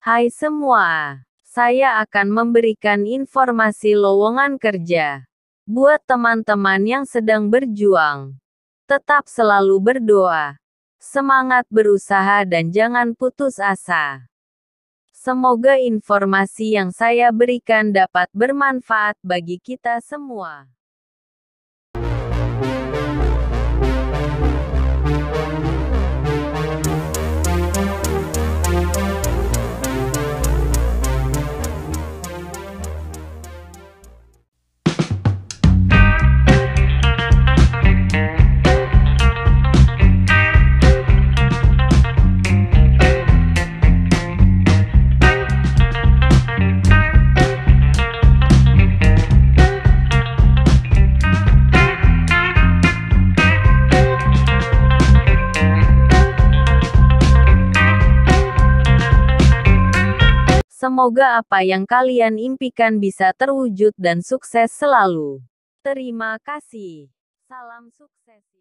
Hai semua, saya akan memberikan informasi lowongan kerja. Buat teman-teman yang sedang berjuang, tetap selalu berdoa, semangat berusaha dan jangan putus asa. Semoga informasi yang saya berikan dapat bermanfaat bagi kita semua. Semoga apa yang kalian impikan bisa terwujud dan sukses selalu. Terima kasih. Salam sukses.